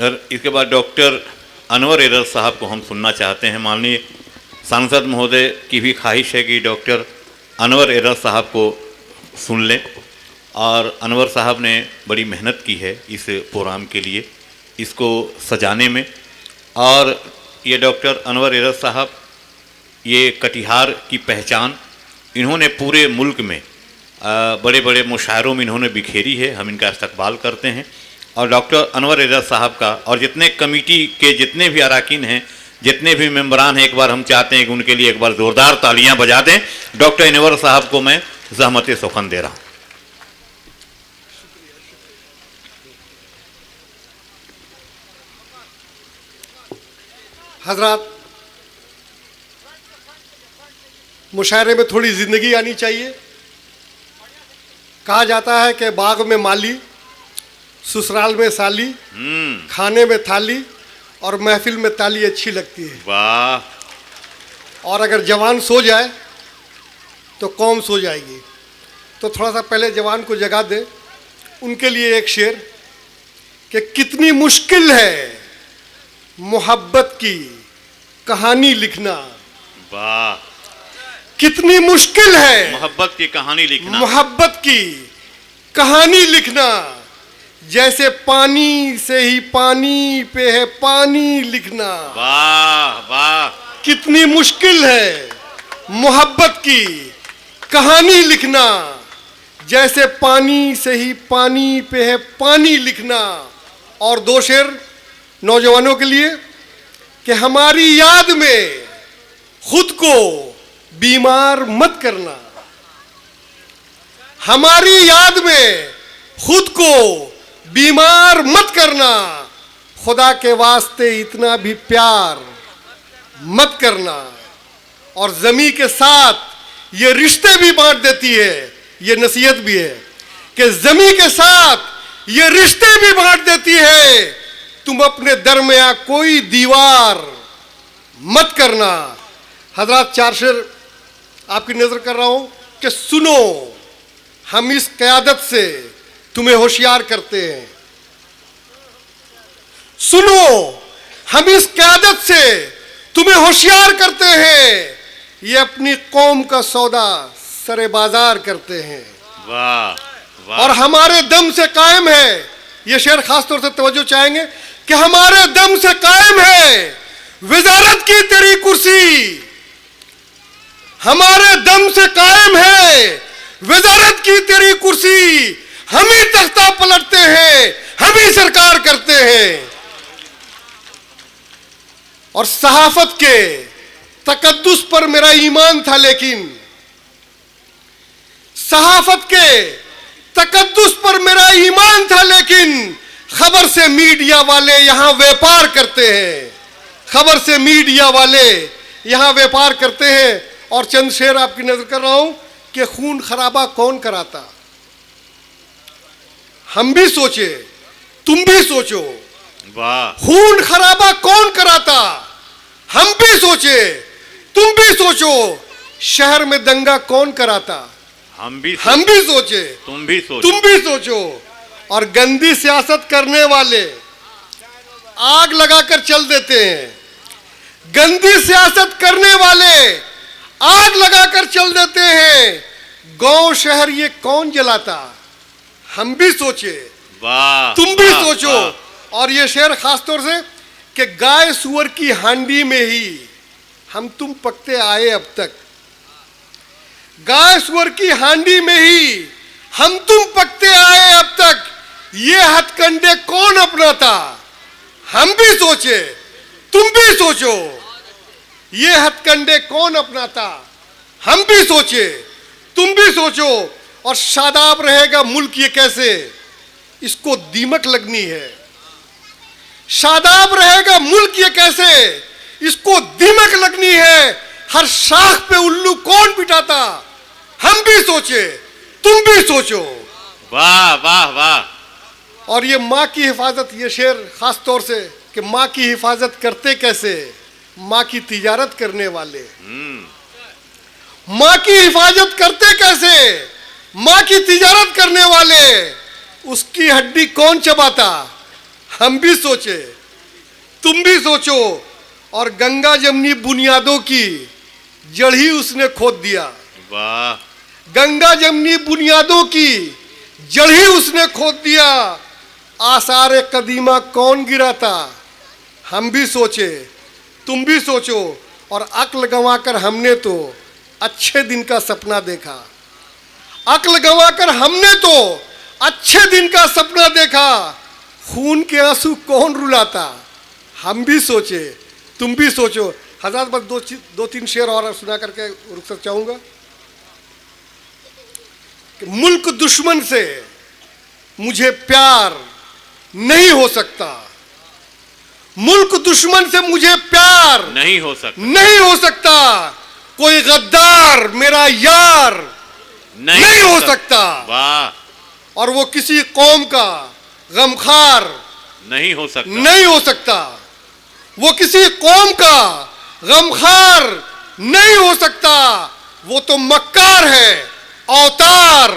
इसके बाद doctor Anwar error साहब को हम सुनना चाहते हैं। माननीय सांसद महोदय की भी ख्वाहिश है कि डॉक्टर अनवर एरर साहब को सुन लें, और अनवर साहब ने बड़ी मेहनत की है इस प्रोग्राम के लिए, इसको सजाने में। और ये डॉक्टर अनवर एरर साहब, ये कटिहार की पहचान, इन्होंने पूरे मुल्क में बड़े बड़े मुशायरों में इन्होंने बिखेरी है। हम इनका इस्तकबाल करते हैं। और डॉक्टर अनवर एरर साहब का और जितने कमेटी के जितने भी अरकान हैं, जितने भी मेंबरान हैं, एक बार हम चाहते हैं कि उनके लिए एक बार ज़ोरदार तालियां बजा दें। डॉक्टर अनवर साहब को मैं ज़हमत सुखन दे रहा हूँ। हजरात, मुशायरे में थोड़ी जिंदगी आनी चाहिए। कहा जाता है कि बाग में माली, ससुराल में साली, खाने में थाली और महफिल में ताली अच्छी लगती है। वाह। और अगर जवान सो जाए तो कौम सो जाएगी। तो थोड़ा सा पहले जवान को जगा दे। उनके लिए एक शेर कि कितनी मुश्किल है मोहब्बत की कहानी लिखना। वाह। कितनी मुश्किल है मोहब्बत की कहानी लिखना। मोहब्बत की कहानी लिखना, जैसे पानी से ही पानी पे है पानी लिखना। वाह वाह। कितनी मुश्किल है मोहब्बत की कहानी लिखना, जैसे पानी से ही पानी पे है पानी लिखना। और दो शेर नौजवानों के लिए कि हमारी याद में खुद को बीमार मत करना। हमारी याद में खुद को बीमार मत करना। खुदा के वास्ते इतना भी प्यार मत करना। और ज़मीं के साथ ये रिश्ते भी बांट देती है। ये नसीहत भी है कि ज़मीं के साथ ये रिश्ते भी बांट देती है। तुम अपने दरमियां कोई दीवार मत करना। हजरात, चार शेर आपकी नजर कर रहा हूं कि सुनो, हम इस क़यादत से तुम्हें होशियार करते हैं। सुनो, हम इस क़यादत से तुम्हें होशियार करते हैं। ये अपनी कौम का सौदा सरे बाजार करते हैं। वाह वाह। और हमारे दम से कायम है। ये शेर खास तौर से तवज्जो चाहेंगे कि हमारे दम से कायम है वजारत की तेरी कुर्सी। हमारे दम से कायम है वजारत की तेरी कुर्सी। हम ही तख्ता पलटते हैं, हम ही सरकार करते हैं। और सहाफत के तकद्दुस पर मेरा ईमान था, लेकिन सहाफत के तकद्दुस पर मेरा ईमान था, लेकिन खबर से मीडिया वाले यहां व्यापार करते हैं। खबर से मीडिया वाले यहां व्यापार करते हैं। और चंद शेर आपकी नजर कर रहा हूं कि खून खराबा कौन कराता। हम भी सोचे, तुम भी सोचो। वाह। खून खराबा कौन कराता। हम भी सोचे, तुम भी सोचो। शहर में दंगा कौन कराता। हम भी सोचे, तुम भी सोचो। और गंदी सियासत करने वाले आग लगाकर चल देते हैं। गंदी सियासत करने वाले आग लगाकर चल देते हैं। गांव शहर ये कौन जलाता। हम भी सोचे, वाह, तुम भी वाह, सोचो। वाह। और ये शेर खास तौर से कि गाय सुअर की हांडी में ही हम तुम पकते आए अब तक। गाय सुअर की हांडी में ही हम तुम पकते आए अब तक। ये हथकंडे कौन अपनाता। हम भी सोचे, तुम भी सोचो। ये हथकंडे कौन अपनाता। हम भी सोचे, तुम भी सोचो। और शादाब रहेगा मुल्क ये कैसे, इसको दीमक लगनी है। शादाब रहेगा मुल्क ये कैसे, इसको दीमक लगनी है। हर शाख पे उल्लू कौन पिटाता। हम भी सोचे, तुम भी सोचो। वाह वाह वाह। और ये माँ की हिफाजत, ये शेर खास तौर से कि माँ की हिफाजत करते कैसे। माँ की तिजारत करने वाले माँ की हिफाजत करते कैसे। माँ की तिजारत करने वाले, उसकी हड्डी कौन चबाता। हम भी सोचे, तुम भी सोचो। और गंगा जमनी बुनियादों की जड़ ही उसने खोद दिया। वाह, गंगा जमनी बुनियादों की जड़ ही उसने खोद दिया। आसार कदीमा कौन गिराता? हम भी सोचे, तुम भी सोचो। और अक्ल गंवाकर हमने तो अच्छे दिन का सपना देखा। अक्ल गंवाकर हमने तो अच्छे दिन का सपना देखा। खून के आंसू कौन रुलाता? हम भी सोचे, तुम भी सोचो। हजरत बस दो तीन शेर और सुना करके रुक चाहूंगा। कि मुल्क दुश्मन से मुझे प्यार नहीं हो सकता। मुल्क दुश्मन से मुझे प्यार नहीं हो सकता, नहीं हो सकता। कोई गद्दार मेरा यार नहीं हो सकता। वाह, और वो किसी कौम का गमखार नहीं हो सकता, नहीं हो सकता। वो किसी कौम का गमखार नहीं हो सकता। वो तो मक्कार है, अवतार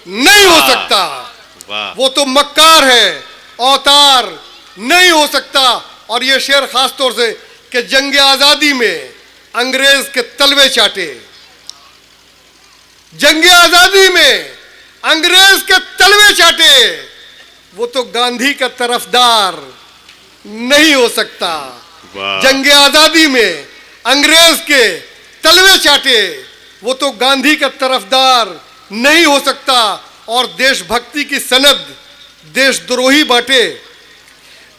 नहीं हो सकता। वाह, वो तो मक्कार है, अवतार नहीं हो सकता। और ये शेर खास तौर से कि जंग आजादी में अंग्रेज के तलवे चाटे। जंग आजादी में अंग्रेज के तलवे चाटे। वो तो गांधी का तरफदार नहीं हो सकता। वाह, जंग आजादी में अंग्रेज के तलवे चाटे। वो तो गांधी का तरफदार नहीं हो सकता। और देशभक्ति की सनद देशद्रोही बांटे।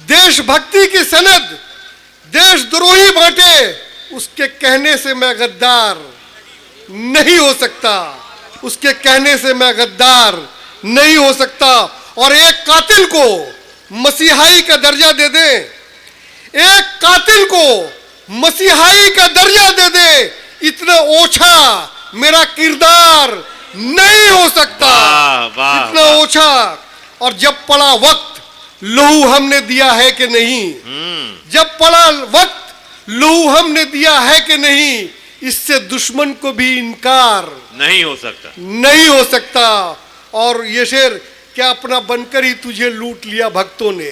देशभक्ति की सनद देशद्रोही बांटे। उसके कहने से मैं गद्दार नहीं हो सकता। उसके कहने से मैं गद्दार नहीं हो सकता। और एक कातिल को मसीहाई का दर्जा दे दे। एक कातिल को मसीहाई का दर्जा दे दे। इतना ओछा मेरा किरदार नहीं हो सकता। वाह, वाह, इतना वाह। ओछा। और जब पड़ा वक्त लहू हमने दिया है कि नहीं? जब पड़ा वक्त लहू हमने दिया है कि नहीं? इससे दुश्मन को भी इनकार नहीं हो सकता। नहीं हो सकता। और ये शेर क्या अपना बनकर ही तुझे लूट लिया भक्तों ने।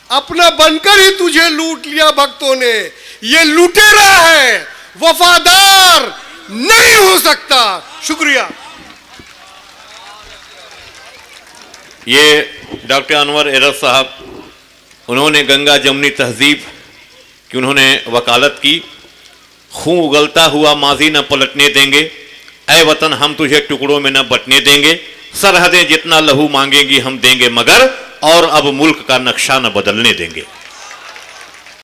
अपना बनकर ही तुझे लूट लिया भक्तों ने। ये लुटेरा है, वफादार नहीं हो सकता। शुक्रिया। ये डॉक्टर अनवर एरर साहब, उन्होंने गंगा जमनी तहजीब की उन्होंने वकालत की। खून उगलता हुआ माजी न पलटने देंगे, ऐ वतन हम तुझे टुकड़ों में न बटने देंगे। सरहदें जितना लहू मांगेंगी हम देंगे मगर, और अब मुल्क का नक्शा न बदलने देंगे।